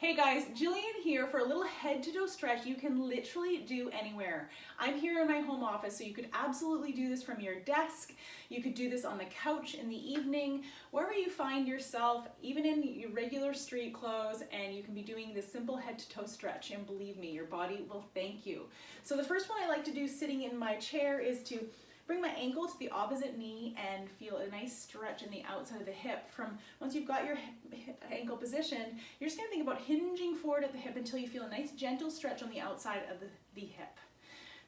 Hey guys, Jillian here for a little head to toe stretch you can literally do anywhere. I'm here in my home office, so you could absolutely do this from your desk. You could do this on the couch in the evening, wherever you find yourself, even in your regular street clothes, and you can be doing this simple head to toe stretch, and believe me, your body will thank you. So the first one I like to do sitting in my chair is to bring my ankle to the opposite knee and feel a nice stretch in the outside of the hip. From once you've got your ankle positioned, you're just gonna think about hinging forward at the hip until you feel a nice gentle stretch on the outside of the hip.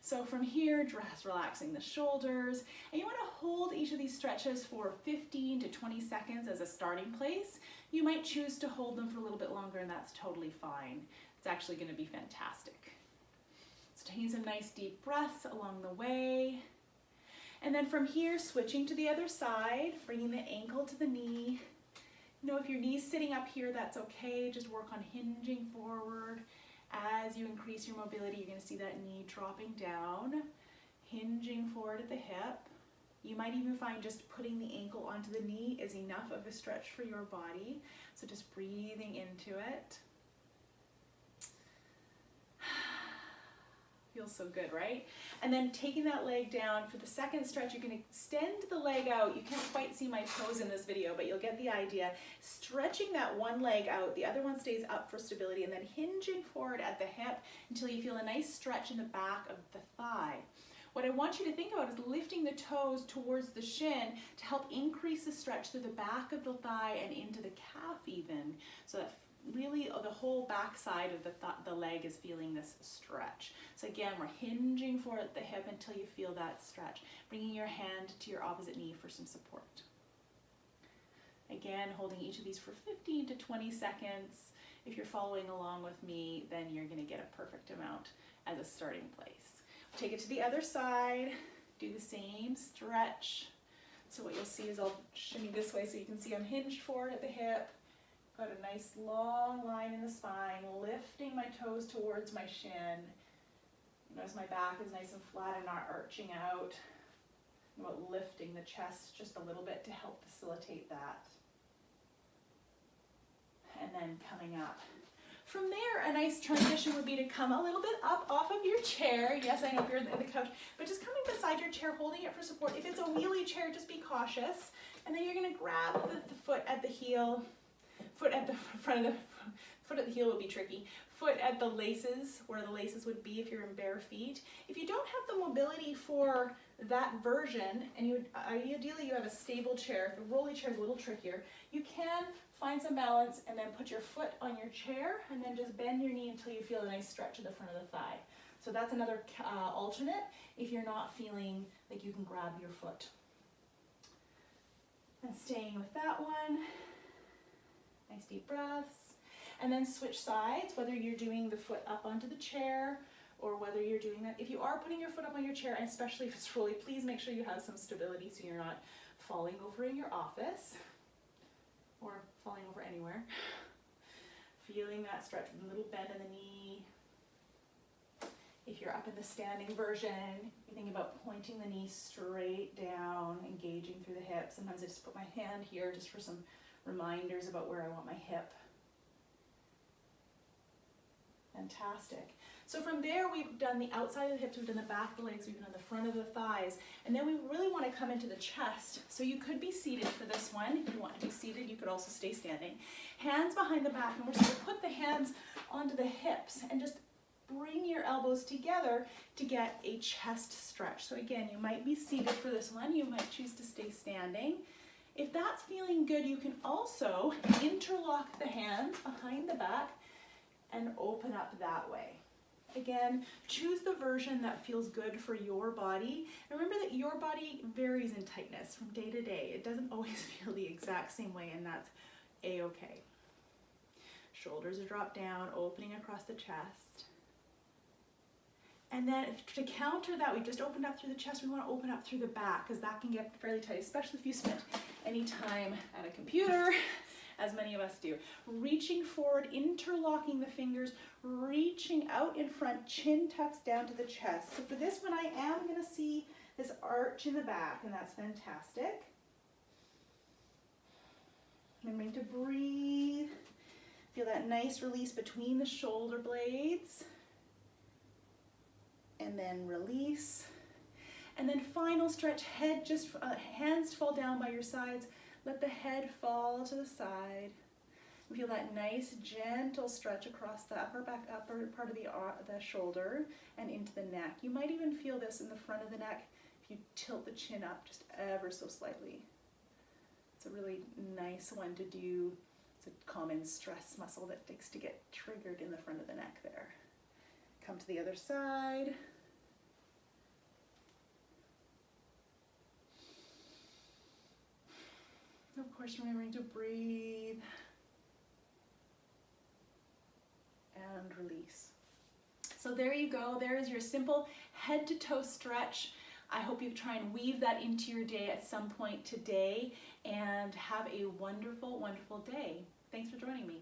So from here, just relaxing the shoulders, and you wanna hold each of these stretches for 15 to 20 seconds as a starting place. You might choose to hold them for a little bit longer, and that's totally fine. It's actually gonna be fantastic. So taking some nice deep breaths along the way. And then from here, switching to the other side, bringing the ankle to the knee. You know, if your knee's sitting up here, that's okay. Just work on hinging forward. As you increase your mobility, you're gonna see that knee dropping down, hinging forward at the hip. You might even find just putting the ankle onto the knee is enough of a stretch for your body. So just breathing into it. Feels so good, right? And then taking that leg down for the second stretch, you can extend the leg out. You can't quite see my toes in this video, but you'll get the idea. Stretching that one leg out, the other one stays up for stability, and then hinging forward at the hip until you feel a nice stretch in the back of the thigh. What I want you to think about is lifting the toes towards the shin to help increase the stretch through the back of the thigh and into the calf even, so that really the whole back side of the leg is feeling this stretch. So again, we're hinging forward at the hip until you feel that stretch, bringing your hand to your opposite knee for some support. Again, holding each of these for 15 to 20 seconds. If you're following along with me, then you're going to get a perfect amount as a starting place. Take it to the other side, do the same stretch. So what you'll see is I'll shimmy this way so you can see I'm hinged forward at the hip. Got a nice long line in the spine, lifting my toes towards my shin. Notice my back is nice and flat and not arching out. I'm about lifting the chest just a little bit to help facilitate that. And then coming up. From there, a nice transition would be to come a little bit up off of your chair. Yes, I know if you're in the couch, but just coming beside your chair, holding it for support. If it's a wheelie chair, just be cautious. And then you're gonna grab the foot at the heel. Foot at the front of the foot at the heel would be tricky. Foot at the laces, where the laces would be if you're in bare feet. If you don't have the mobility for that version, and ideally you have a stable chair, if a rolly chair is a little trickier, you can find some balance and then put your foot on your chair and then just bend your knee until you feel a nice stretch at the front of the thigh. So that's another alternate if you're not feeling like you can grab your foot. And staying with that one. Nice deep breaths, and then switch sides, whether you're doing the foot up onto the chair or whether you're doing that. If you are putting your foot up on your chair, and especially if it's rolly, please make sure you have some stability so you're not falling over in your office or falling over anywhere. Feeling that stretch, a little bend in the knee. If you're up in the standing version, you think about pointing the knee straight down, engaging through the hip. Sometimes I just put my hand here just for some reminders about where I want my hip. Fantastic. So from there, we've done the outside of the hips, we've done the back of the legs, we've done the front of the thighs, and then we really want to come into the chest. So you could be seated for this one. If you want to be seated, you could also stay standing. Hands behind the back, and we're just going to put the hands onto the hips and just bring your elbows together to get a chest stretch. So again, you might be seated for this one. You might choose to stay standing. If that's feeling good, you can also interlock the hands behind the back and open up that way. Again, choose the version that feels good for your body. And remember that your body varies in tightness from day to day. It doesn't always feel the exact same way, and that's a-okay. Shoulders are dropped down, opening across the chest. And then to counter that, we've just opened up through the chest, we want to open up through the back because that can get fairly tight, especially if you spent any time at a computer, as many of us do. Reaching forward, interlocking the fingers, reaching out in front, chin tucks down to the chest. So for this one, I am going to see this arch in the back, and that's fantastic. Remembering to breathe Feel that nice release between the shoulder blades. And then release. And then final stretch, head just, hands fall down by your sides. Let the head fall to the side. Feel that nice gentle stretch across the upper part of the shoulder and into the neck. You might even feel this in the front of the neck if you tilt the chin up just ever so slightly. It's a really nice one to do. It's a common stress muscle that likes to get triggered in the front of the neck there. Come to the other side. Of course, remembering to breathe. And release. So there you go. There is your simple head to toe stretch. I hope you try and weave that into your day at some point today and have a wonderful, wonderful day. Thanks for joining me.